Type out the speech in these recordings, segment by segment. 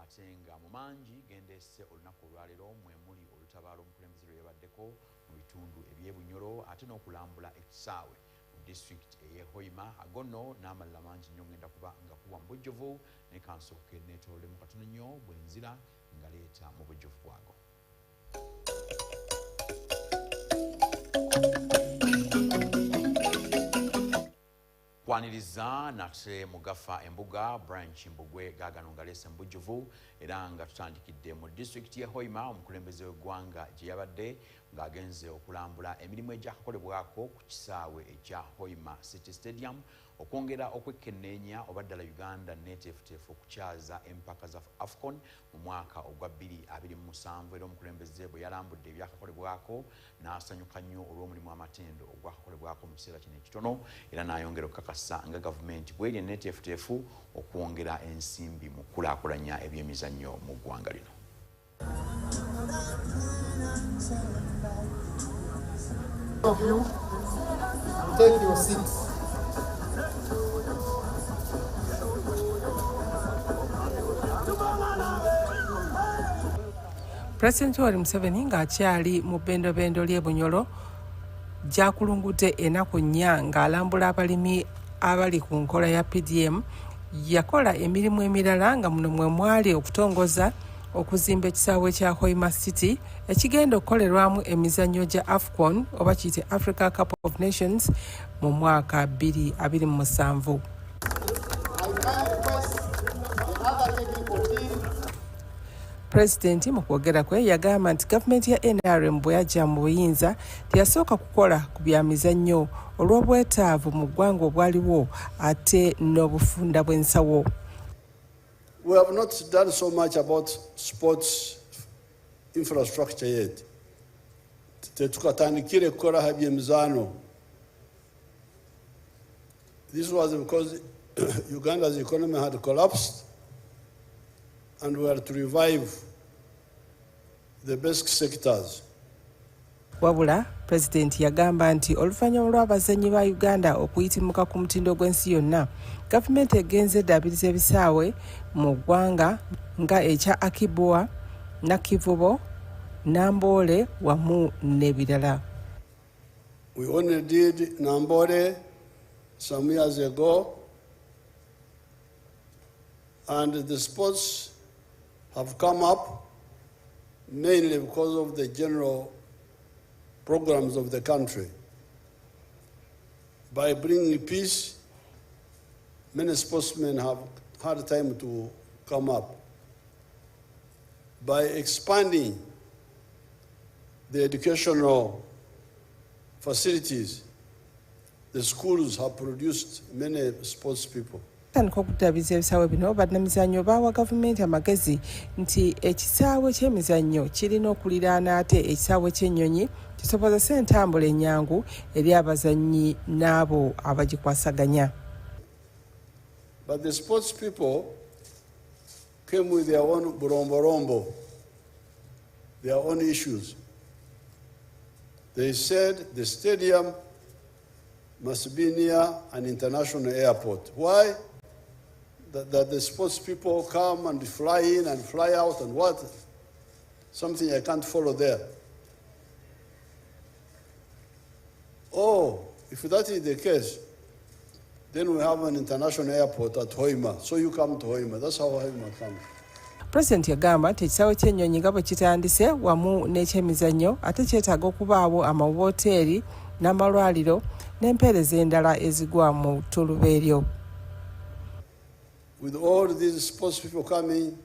ate nga mu mangi gendese olunaku olwaleero mwe muli olutabaalo omukulembeze lwe yabaddeko mu bitundu eby'Ebunyoro ate n'okulambula ekisaawe mu disitulikiti ey'e Hoima. Ago nno n'amalala mangi nnyo ngenda kuba nga kuba mu bujjuvu naye kansooke neetoolemu katono nnyo bwe nzira nga leeta mu bujjuvu bwago. Kwaniriza nate mugafa Embuga Brian Kimbugwe gaagano nga leese mu bujjuvu era nga tutandikidde mu disitulikiti y'e Hoima omukulembeze w'eggwanga gye yabadde ng'agenze okulambula emirimu egyakakolebwako ku kisaawe ekya Hoima City Stadium okwongera okwekenneenya oba ddala Uganda neeteefuteefu okukyaza empaka za AFCON mu mwaka ogwa 2027 era omukulembeze bwe yalambudde ebyakakolebwako n'asanyuka nnyo olw'omulimu amatendo ogwakakolebwako mu kiseera kino ekitono era n'ayongera okukakasa nga gavumenti bw'eri enneeteefuteefu okwongera ensimbi mu kulaakulanya ebyemizannyo mu ggwanga lino. Take your seats. President museveni ng'akyali mu bbendobendo ly'e Bunyoro gyakulungudde ennaku nnya ng'alambula abalimi abali ku nkola ya PDM. Yakola emirimu emirala nga muno mwe mwali okutongoza okuzimba ekisaawe kya Hoima City ekigenda okukolerwamu emizannyo gya AFCON oba kiyite Africa Cup of Nations mu mwaka 2027. Pulezidenti mu kwogera kwe yagamba nti gavumenti ya NRM bwe yajja mu buyinza teyasooka kukola ku bya mizannyo olw'obwetaavu mu ggwanga obwaliwo ate n'obufunda bw'ensawo. We have not done so much about sports infrastructure yet. Tetukatandikire kukola ebyemizano. This was because Uganda's economy had collapsed and we had to revive the basic sectors. Wabula, Pulezidenti yagamba nti oluvannyuma lw'abazannyi ba Uganda okuyitimuka ku mutindo gw'ensi yonna, gavumenti egenze eddaabiriza ebisaawe mu ggwanga nga ekya Akiboa, Nakivubo, Nambole wamu n'ebirala. We only did Nambole some years ago, and the sports have come up mainly because of the general programs of the country. By bringing peace, many sportsmen have had time to come up. By expanding the educational facilities, the schools have produced many sports people. Tandika okuddaabiriza ebisaawe bino bannamizannyo baawa gavumenti amagezi nti ekisaawe ky'emizannyo kirina okuliraana ate ekisaawe ky'ennyonyi kisobozesa entambula ennyangu eri abazannyi n'abo abagikwasaganya. But the sports people came with their own boromborombo, their own issues. They said the stadium must be near an international airport. Why? That the sports people come and fly in and fly out and what? Something I can't follow there. Oh, if that is the case, then we have an international airport at Hoima. So you come to Hoima. That's how Hoima comes. Pulezidenti yagamba nti ekisaawe ky'ennyonyi nga bwe kitandise wamu n'ekyemizannyo ate kyetaaga okubaawo amawoteeri n'amalwaliro n'empeereza endala ezigwa mu ttuluba eryo. With all these sports people coming,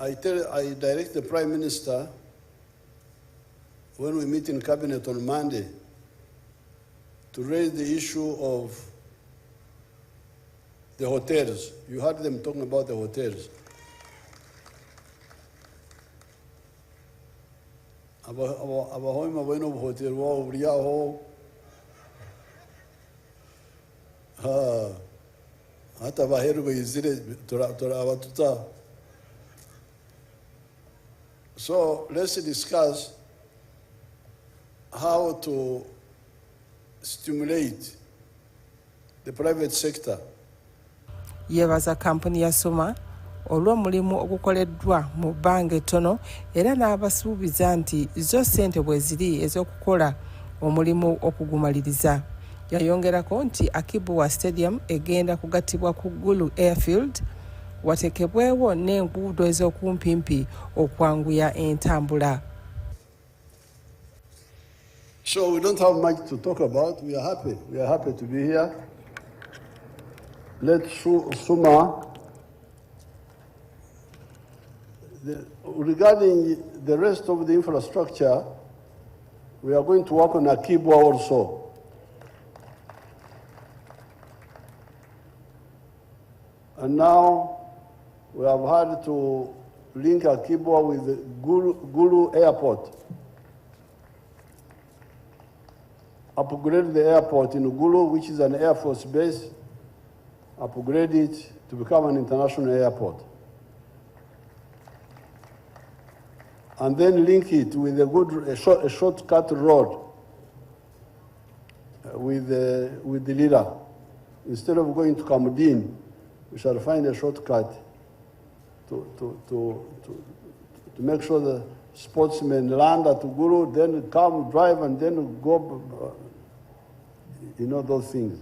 I direct the Prime Minister when we meet in Cabinet on Monday to raise the issue of the hotels. You heard them talking about the hotels. Abahoima bueno hotel wao uriaho hata baheru bayizire turabatuta. So let's discuss how to stimulate the private sector. Yebaza kampuni ya Suma olw'omulimu ogukoleddwa mu bbanga ettono era n'abasuubiza nti zo ssente bwe ziri ez'okukola omulimu okugumaliriza. Yayongerako nti Kimbugwe Stadium egenda kugattibwa ku Gulu Airfield watekebwewo n'enguudo ez'okumpimpi okwanguya entambula. So we don't have much to talk about. We are happy. We are happy to be here. Let Suma, regarding the rest of the infrastructure, we are going to work on Kimbugwe also. And now we have had to link Kimbugwe with the Gulu Airport. Upgrade the airport in Gulu, which is an Air Force base, upgrade it to become an international airport. And then link it with a shortcut road with the Lira. Instead of going to Kamudin, we shall find a shortcut to make sure the sportsmen land at Gulu, then come, drive, and then go, those things.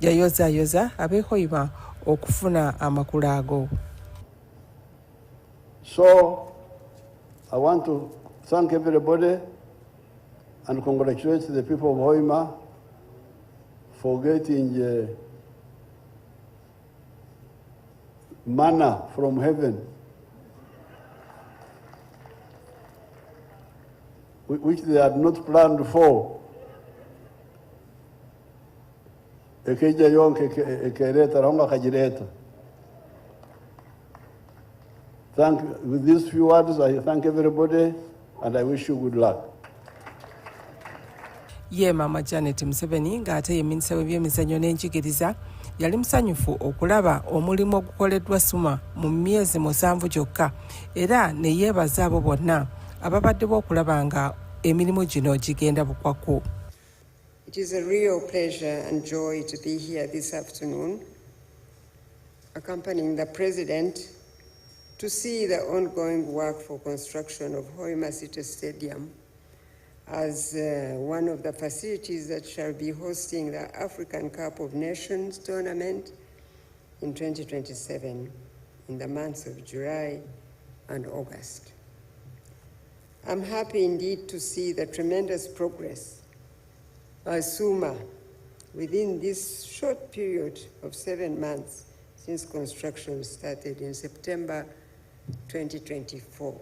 Yayoza abeehoima okufuna amakulu ago. So, I want to thank everybody and congratulate the people of Hoima for getting manna from heaven, which they had not planned for. Ekeja yonke ekereta ronga kajireta. With these few words, I thank everybody and I wish you good luck. Ye Mama Janet Museveni ng'ate ye minisita w'ebyemizannyo n'enjigiriza yali musanyufu okulaba omulimu ogukoleddwa Suma mu myezi 7 gyokka era ne yeebaza abo bonna ababadde b'okulaba nga emirimu gino gigenda bukwakku. It is a real pleasure and joy to be here this afternoon, accompanying the President to see the ongoing work for construction of Hoima City Stadium as one of the facilities that shall be hosting the African Cup of Nations tournament in 2027 in the months of July and August. I'm happy indeed to see the tremendous progress by Suma within this short period of 7 months since construction started in September 2024.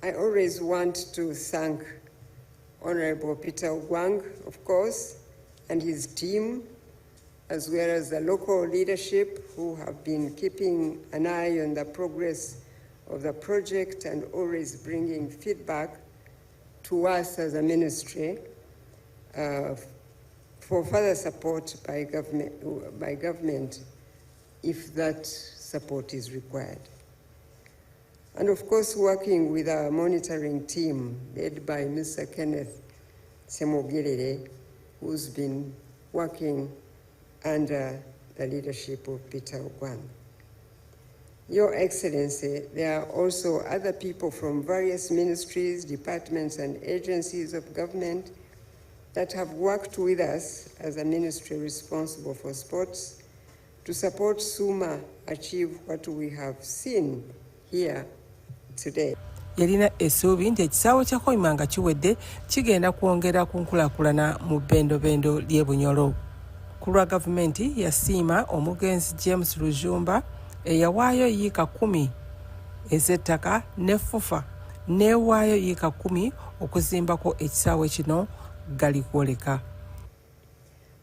I always want to thank Honorable Peter Ogwang, of course, and his team, as well as the local leadership who have been keeping an eye on the progress of the project and always bringing feedback to us as a ministry for further support by government if that support is required. And of course, working with our monitoring team led by Mr. Kenneth Semogirere, who's been working under the leadership of Peter Ogwang. Your Excellency, there are also other people from various ministries, departments, and agencies of government that have worked with us as a ministry responsible for sports to support Suma achieve what we have seen here today. Yalina essuubi nti ekisaawe kya Hoima nga kiwedde kigenda kwongera ku nkulaakulana mu bbendobendo ly'e Bunyoro. Ku lwa gavumenti yasiima omugenzi James Rujumba eyawaayo yiika 10 ez'ettaka ne FUFA n'ewaayo yiika 10 okuzimbako ekisaawe kino gali kwoleka.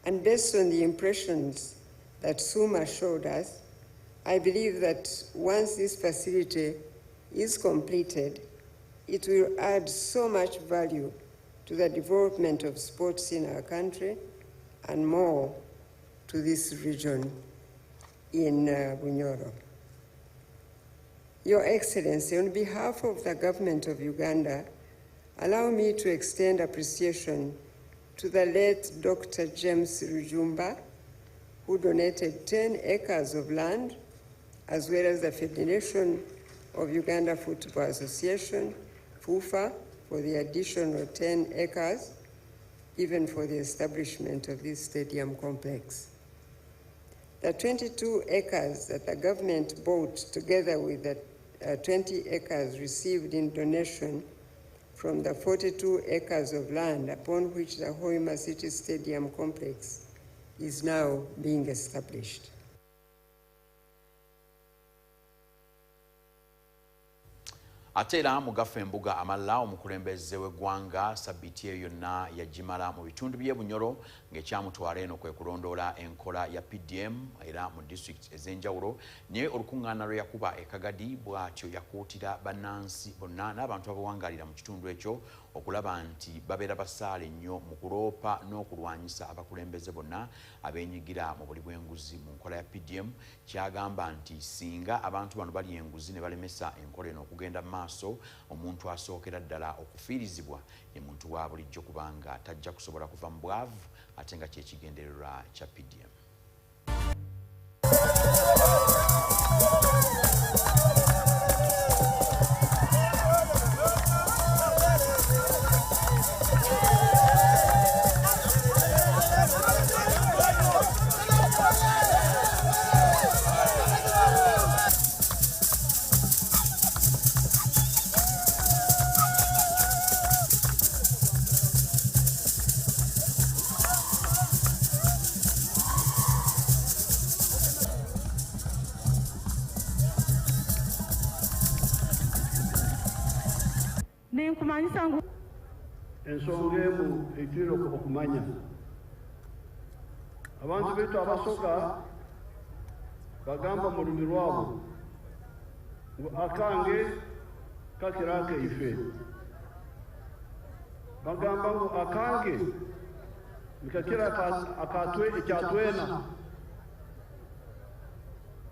And based on the impressions that Suma showed us, I believe that once this facility is completed, it will add so much value to the development of sports in our country and more to this region in Bunyoro. Your Excellency, on behalf of the government of Uganda, allow me to extend appreciation to the late Dr. James Rujumba, who donated 10 acres of land, as well as the Federation of Uganda Football Association, FUFA, for the additional 10 acres, even for the establishment of this stadium complex. The 22 acres that the government bought, together with the 20 acres received in donation from the 42 acres of land upon which the Hoima City Stadium complex is now being established. Ate era Mugafa Embuga amalala omukulembeze w'eggwanga sabbiiti eyo yonna yagimala mu bitundu by'e Bunyoro ng'ekyamutwala eno kwe kulondoola enkola ya PDM era mu disitulikiti ez'enjawulo, naye olukuŋŋaana lwe yakuba e Kagadi bw'atyo yakuutira bannansi bonna n'abantu abawangaalira mu kitundu ekyo okulaba nti babeera basaale nnyo mu kuloopa n'okulwanyisa abakulembeze bonna abeenyigira mu buli bw'enguzi mu nkola ya PDM. Kyagamba nti singa abantu bano bali enguzi ne balemesa enkola eno okugenda mu maaso, omuntu asookera ddala okufiirizibwa ye muntu wa bulijjo kubanga tajja kusobola kuva mu bwavu ate nga kyekigendererwa kya PDM. Ensonga emu ekirira okumanya abantu baitu abasoga bagamba mu lulimi lwabo ngu akange kakira akaife, bagamba ngu akange nikakira ekyatwena.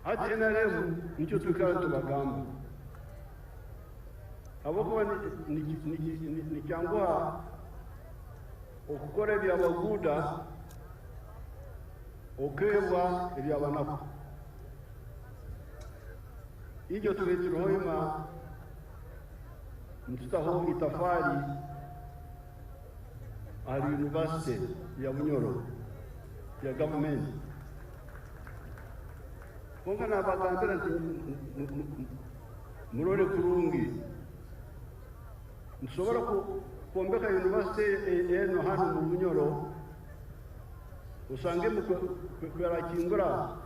Ati NRM nikyo twikala tubagamba abokuba nikyanguha okukora ebyabaguuda okebwa ebyabanaku. Ijo tubeetire Hoima ntutaho itafaari ali University ya Bunyoro ya government konka nabagambira nti murore kurungi nsobora kwombeka university eno hano mu Bunyoro usange kwerakingura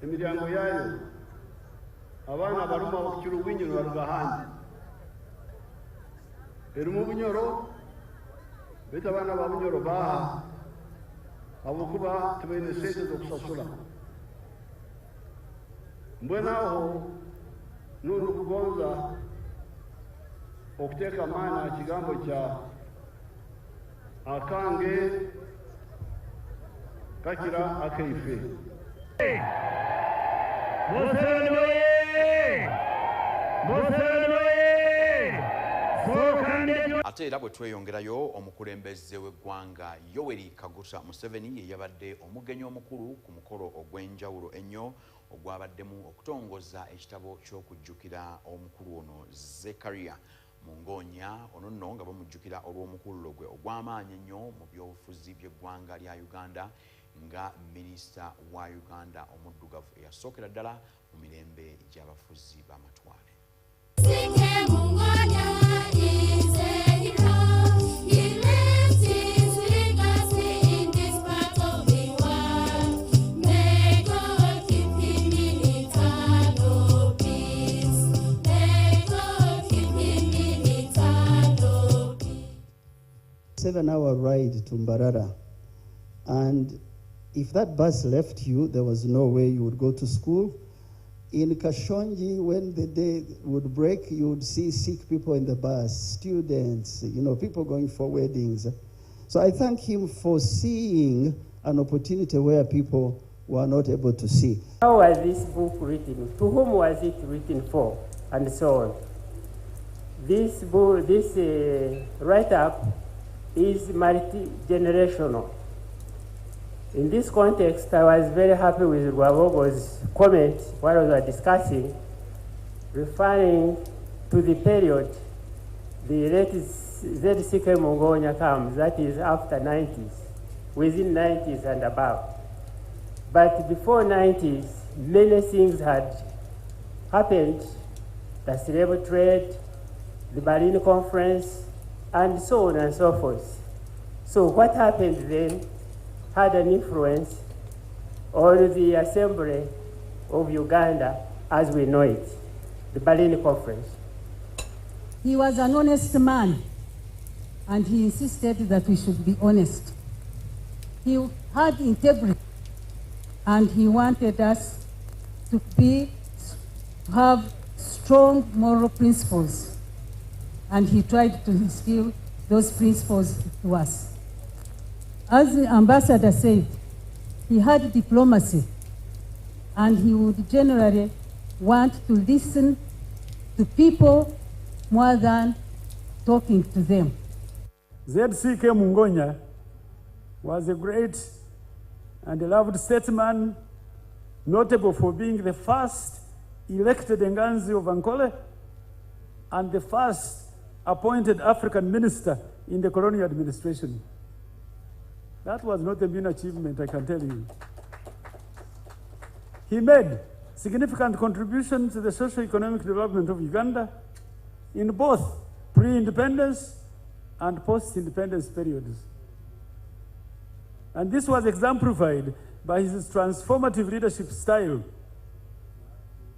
emiryango yayo abana baruma bakira ubwinyiro baruga handi eri mu Bunyoro beta abana ba Bunyoro baha abokuba tubene sente zokusasula mbwenaho nunu kugonza okuteka maana kigambo kya akange kakira akaife. Ate era bwe tweyongerayo, omukulembeze w'eggwanga Yoweri Kaguta Museveni ye yabadde omugenyi omukulu ku mukolo ogw'enjawulo ennyo ogwabaddemu okutongoza ekitabo ky'okujjukira omukulu ono Zekaria Mungonya ono nno nga bamujjukira olw'omukululo gwe ogw'amaanyi ennyo mu byobufuzi by'eggwanga lya Uganda nga minisita wa Uganda omuddugavu eyasookera ddala mu mirembe gy'abafuzi b'amatwale. Seven-hour ride to Mbarara, and if that bus left you, there was no way you would go to school. In Kashonji, when the day would break, you would see sick people in the bus, students, people going for weddings. So I thank him for seeing an opportunity where people were not able to see. How was this book written? To whom was it written for? And so on. This book, this write-up is multi-generational. In this context, I was very happy with Rwabogo's comment while we were discussing, referring to the period the late ZCK Mungonya comes, that is after 90s, within 90s and above. But before 90s, many things had happened, the slave trade, the Berlin Conference, and so on and so forth. So what happened then had an influence on the assembly of Uganda as we know it, the Berlin Conference. He was an honest man, and he insisted that we should be honest. He had integrity, and he wanted us to have strong moral principles, and he tried to instill those principles to us. As the ambassador said, he had diplomacy, and he would generally want to listen to people more than talking to them. ZCK Mungonya was a great and loved statesman, notable for being the first elected Nganzi of Ankole and the first appointed African minister in the colonial administration. That was not a mean achievement, I can tell you. He made significant contributions to the socio-economic development of Uganda in both pre-independence and post-independence periods. And this was exemplified by his transformative leadership style,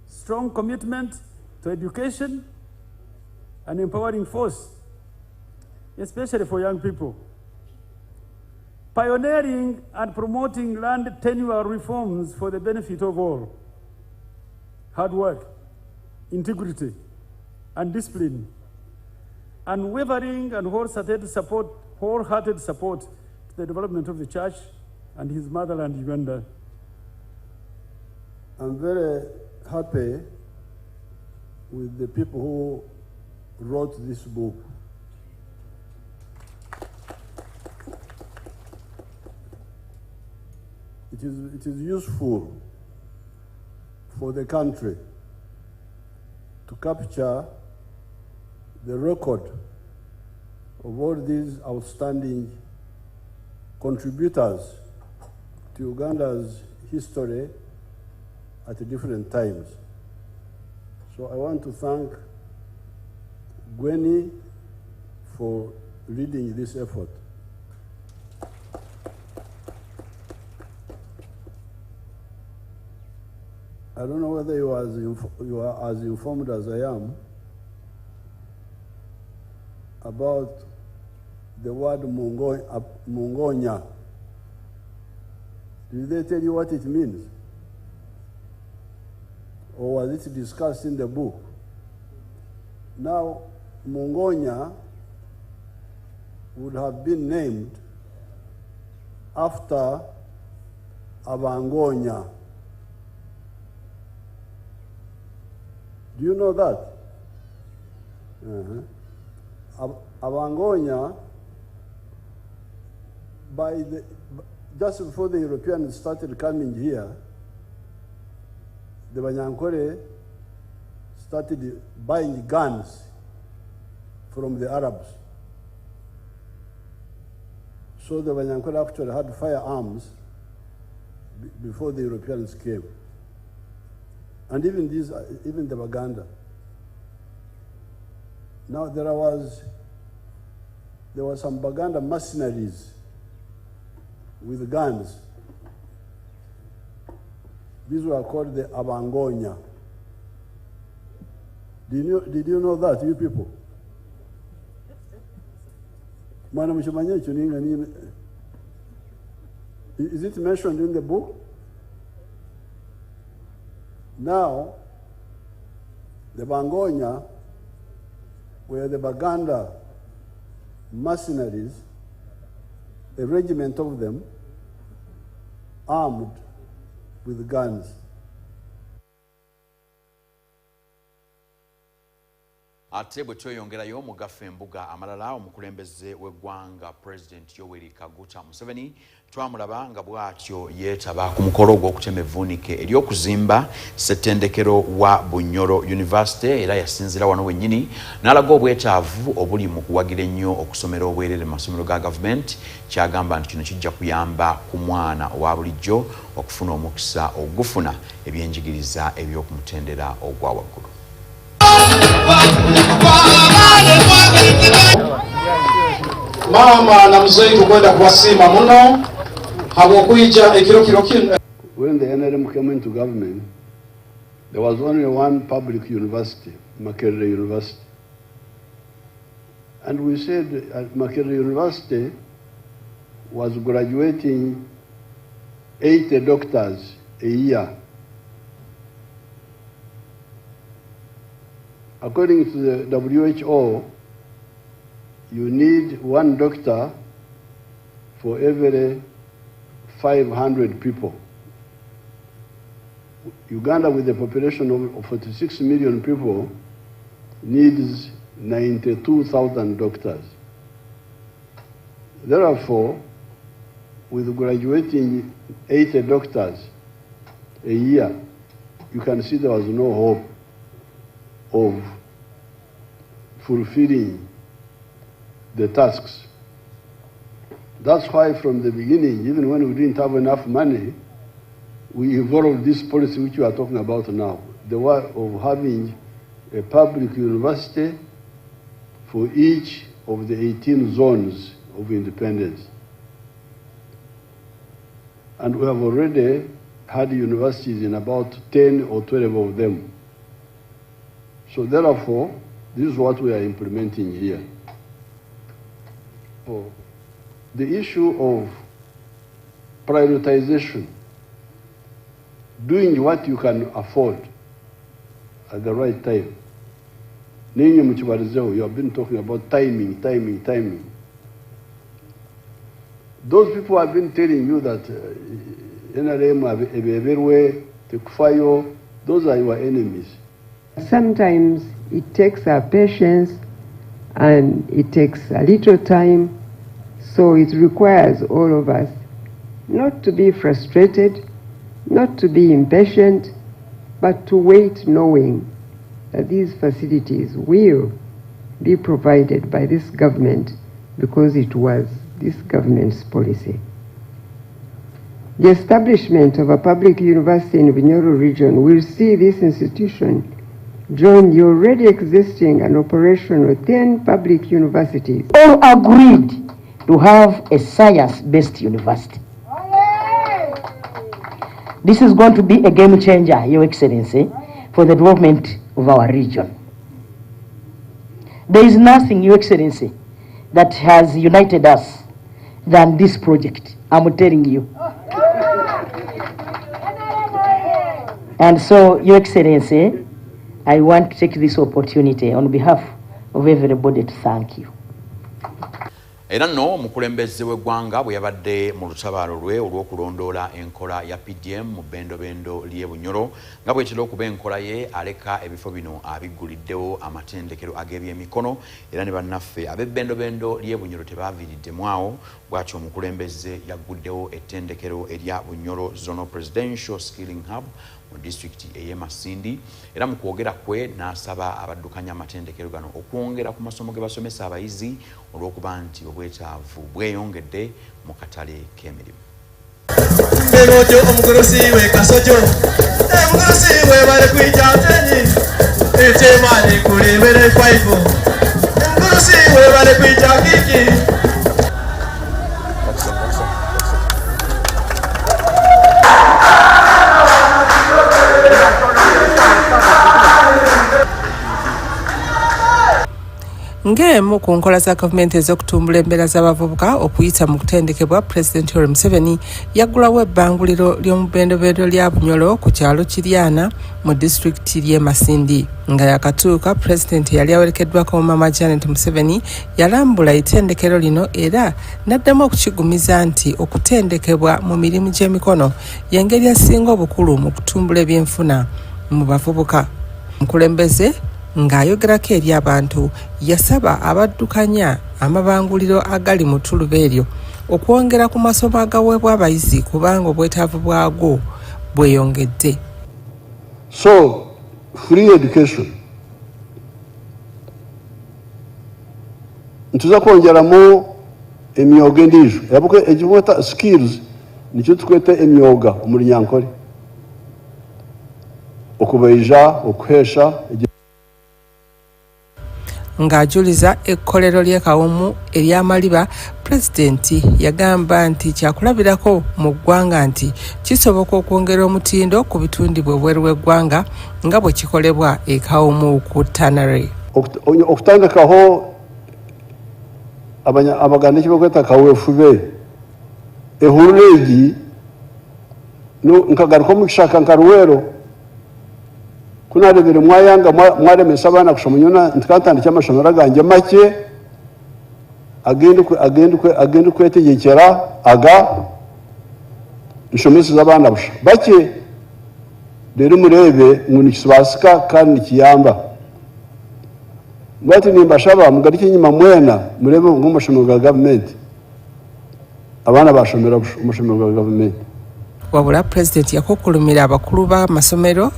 strong commitment to education, and empowering force, especially for young people. Pioneering and promoting land tenure reforms for the benefit of all. Hard work, integrity, and discipline. Unwavering and wholehearted support to the development of the church and his motherland, Uganda. I'm very happy with the people who wrote this book. It is useful for the country to capture the record of all these outstanding contributors to Uganda's history at different times. So I want to thank Gwenny for leading this effort. I don't know whether you are as informed as I am about the word Mungonya. Did they tell you what it means? Or was it discussed in the book? Now, Mungonya would have been named after Abangonya. Do you know that? Abangonya, just before the Europeans started coming here, the Banyankore started buying guns from the Arabs. So the Banyankore actually had firearms before the Europeans came. And even the Baganda. Now there were some Baganda mercenaries with guns. These were called the Abangonya. Did you know that, you people? Is it mentioned in the book? Now, the Bangonya were the Baganda mercenaries, a regiment of them, armed with guns. ate bwe tweyongerayo mu Agafa Embuga amalala omukulembeze w'eggwanga President Yoweri Kaguta Museveni twamulaba nga bw'atyo yeetaba ku mukolo gw'okutema evvuunike ery'okuzimba ssettendekero wa Bunyoro University era yasinzira wano wennyini n'alaga obwetaavu obuli mu kuwagira ennyo okusomera obwerere mu masomero ga gavumenti kyagamba nti kino kijja kuyamba ku mwana owa bulijjo okufuna omukisa ogufuna ebyenjigiriza eby'okumutendera ogwa waggulu. Mama na mzee tukwenda kuwasima muno habokuija ekiro kino. When the NRM came into government, there was only one public university, Makerere University. And we said Makerere University was graduating 80 doctors a year. According to the WHO, you need one doctor for every 500 people. Uganda, with a population of 46 million people, needs 92,000 doctors. Therefore, with graduating 80 doctors a year, you can see there was no hope of fulfilling the tasks. That's why from the beginning, even when we didn't have enough money, we evolved this policy which we are talking about now, the one of having a public university for each of the 18 zones of independence. And we have already had universities in about 10 or 12 of them. So therefore, this is what we are implementing here. The issue of prioritization, doing what you can afford at the right time. You have been talking about timing. Those people have been telling you that NRM, those are your enemies. Sometimes it takes our patience and it takes a little time, so it requires all of us not to be frustrated, not to be impatient, but to wait knowing that these facilities will be provided by this government because it was this government's policy. The establishment of a public university in the Bunyoro region will see this institution join the already existing and operational 10 public universities. All agreed to have a science-based university. This is going to be a game changer, Your Excellency, for the development of our region. There is nothing, Your Excellency, that has united us than this project, I'm telling you. And so, Your Excellency, I want to take this opportunity on behalf of everybody to thank you. Era nno omukulembeze w'eggwanga bwe yabadde mu lutabaalo lwe olw'okulondoola enkola ya PDM mu bbendobendo ly'e Bunyoro nga bw'etera okuba enkola ye aleka ebifo bino abigguliddewo amatendekero ag'ebyemikono era ne bannaffe ab'ebbendobendo ly'e Bunyoro tebaaviiriddemu awo bw'atyo omukulembeze yagguddewo ettendekero erya Bunyoro Zonal Presidential Skilling Hub mu disitulikiti ey'e Masindi era mu kwogera kwe n'asaba abaddukanya amatendekero gano okwongera ku masomo ge basomesa abayizi olw'okuba nti obwetaavu bweyongedde mu katale k'emirimu. Begojo omugorosi we kasojo omugorosi we bale kwija tenyi etemani kulembere 5 omugorosi we bale kwija kiki. Ng'emu ku nkola za gavumenti ez'okutumbula embeera z'abavubuka okuyita mu kutendekebwa President Yoweri Museveni yaggulawo ebbanguliro ly'omubbendobendo lya Bunyoro ku kyalo Kiryana mu disitulikiti ly'e Masindi. Nga yakatuuka, President yali awerekeddwako Mama Janet Museveni yalambula ettendekero lino era n'addamu okukigumiza nti okutendekebwa mu mirimu gy'emikono y'engeri esinga obukulu mu kutumbula ebyenfuna mu bavubuka. Mukulembeze ng'ayogerako eri abantu yasaba abaddukanya amabanguliro agali mu ttuluba eryo okwongera ku masomo agaweebwa abayizi kubanga obwetaavu bwago bweyongedde. So free education ntuza kwongeramu emyoga endiijo yabuke ekibweta skills nikyo tukweta emyoga omuri nyankore okubaija okuhesha ng'ajuliza ekkolero ly'ekawumu ery'amaliba. Pulezidenti yagamba nti kyakulabirako mu ggwanga nti kisoboka okwongera omutindo ku bitundibwa obweru bw'eggwanga nga bwe kikolebwa ekawumu ku Tanare. okutandikaho abaganda ekibakweta kaweefube ehurula egi nkagaruka omu kishaka nkaruwero kunarebere mwayanga mwaremesa abaana kushoma nyona ntikantandikya amashomero gange make agende kwetegekera aga nshomeseza abaana busha bake rero murebe ngo nikisibasika kandi nikiyamba ngwati nimbashaba mugarike nyuma mwena murebe ngo amashomero ga gavumenti abaana bashomera amashomero ga gavumenti. Wabula Pulezidenti yakokulumira abakulu b'amasomero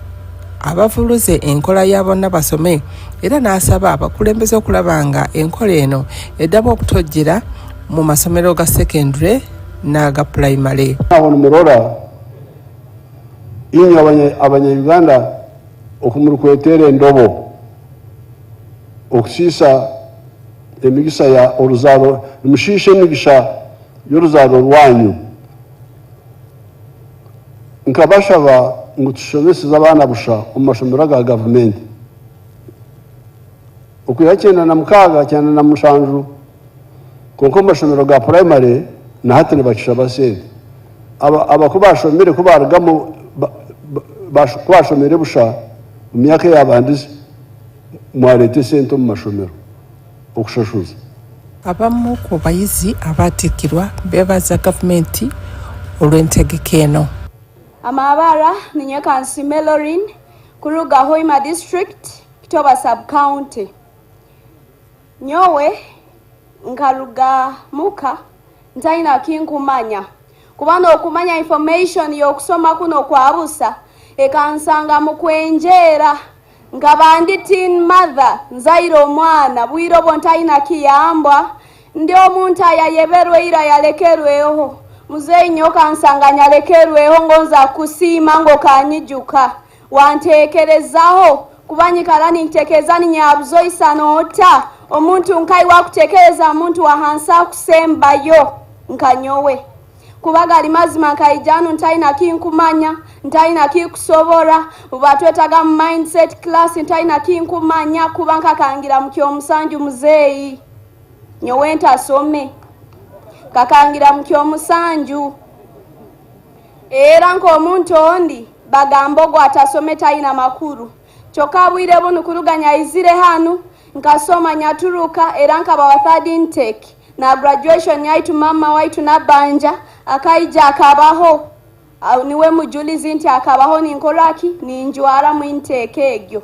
abavuluze enkola ya bonna basome era n'asaba abakulembeze okulaba nga enkola eno eddaba okutojjera mu masomero ga secondary n'aga primary. Aho murora inyo abanya-Uganda okumurikwetera endobo okusiisa emigisa ya oruzaro mushishe emigisha y'oruzaro rwanyu nkabashaba ngo tushobeseze abaana busha omu mashomero ga gavumenti okuya 96 97 konko mashomero ga primary na hati nibakishaba sente abakuba bashomere kubaragamo bashomere busha mu myaka y'abandi mwarete sente mu mashomero okushashuza. Abamu ku bayizi abatikirwa bebaza gavumenti olw'entegeka eno. Amabara ninyo Kansi Melorin kuruga Hoima District Kitoba Sub-County. Nyowe nkaruga muka ntaina kinkumanya kubanga okumanya information y'okusoma kuno kwabusa ekansanga mu kwenjera nkabandi teen mother nzairo omwana bwiro bontaina kiyambwa ndi omuntu ayayeberwe ira yalekerweho muzeyi nyoka nsanganya lekerweho ngonza kusiima ngo kanyijuka wantekerezaho kubanyikalani ntekezani nyabuzo isanota omuntu nkai wakutekereza omuntu wahansa kusembayo nkanyowe kubagali mazima nkaijanu ntaina kinkumanya ntaina kikusobora ubatwetaga mindset class ntaina kinkumanya kubanka kangira mukyo omusanju muzeyi nyowe ntasome kakangira mukyo omusanju era nko omuntu ondi bagambo gwa atasome taina makuru choka bwire bunu kuruganya izire hanu nkasoma nyaturuka era nkaba wa third intake na graduation yaitu mama waitu nabanja akaija akabaho niwe mujulizi nti akabaho ninkoraki ninjwara mu intake egyo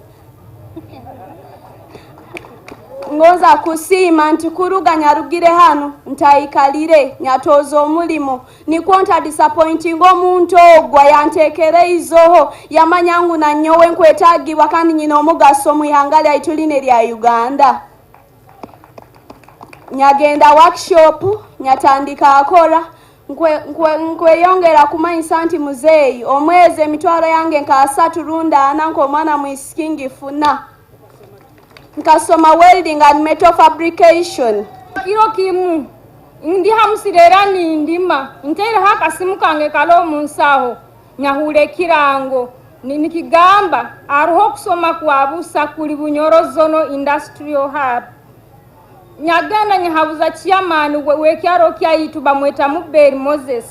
ngoza kusima nti kuruganya rugire hano ntaikalire nyatozo omulimo nikonta disappointing omuntu ogwa yantekereizoho yamanyangu na nyowe nkwetagibwa kandi nyina omugaso mu ihangale aituline lya Uganda nyagenda workshop nyatandika akora nkweyongera kumanyisa nti muzeyi omwezi emitwalo yange nkasatu runda ananko mwana mwiskingi funa nkasoma welding and metal fabrication kiro kimu ndi hamusirera nindima ntera hakasimu kange kalo munsaho nyahule kirango nikigamba aruho kusoma kwabusa kuli bunyoro zono industrial hub nyagana nyahabuza chairman wekyaro kyayitu bamweta Muberi Moses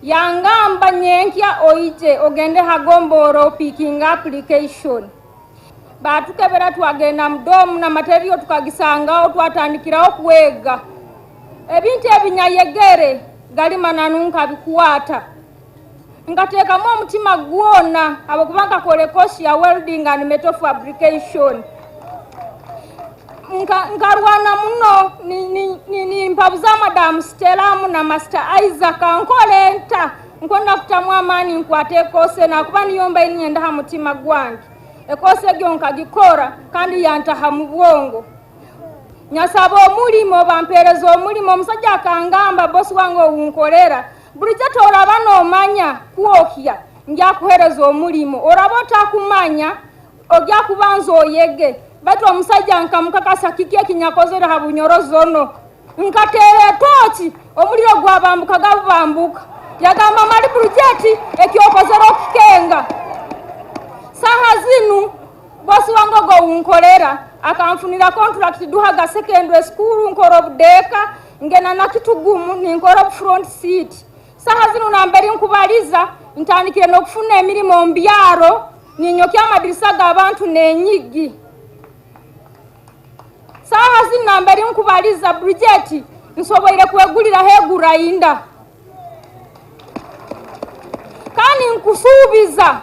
yangamba nyenkya oije ogende hagomboro picking application batukebera twagenda mudomu na material tukagisangaho twatandikiraho kuwega ebintu ebinyayegere gali mananunka bikuwata ngateekamu omutima gwona abokubanga kole kosi ya welding and metal fabrication nkarwana muno ni mpabuza Madam Stella na Master Isaac ankolenta nkonna kutamu amani nkwate kose nakuba niyomba inyenda ha mutima gwange ekose gyo nkagikora kandi yantaha mu bwongo nyasaba omulimo bampereza omulimo omusajja akangamba bosi wange owunkolera bulijjo tolaba n'omanya kwokya nja kuhereza omulimo olaba otakumanya ojja kubanza oyege bati omusajja nkamukakasa kiki ekinyakozera ha bunyoro zono nkateera toki omuliro gwabambuka gabambuka yagamba mali bulijeti ekyokozera okukenga saha zinu bosi wange gowunkolera akanfunira contract duhaga secondary school nkoro budeka ngena nakitugumu ninkoro front seat saha zinu namberi nkubaliza ntandikire nokufuna emirimu mbyaro ninyokya amadirisa g'abantu n'enyigi saha zinu namberi nkubaliza Bridget nsoboire kwegulira hegurayinda kandi nkusuubiza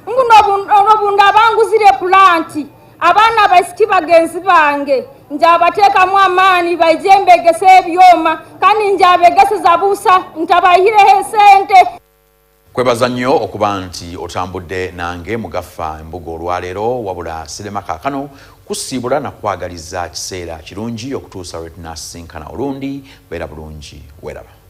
ngunobunda banguzire planti abana basiki bagenzi bange njabateekamu amaani bajembegese ebyoma kandi njabegeseza buusa ntabayireho sente. Kwebaza nnyo okuba nti otambudde nange Mugafa Embuga olwaleero wabula sirema kaakano kusiibula na kwagaliza kiseera kirungi okutuusa lwe tunasinkana olundi beera bulungi weeraba.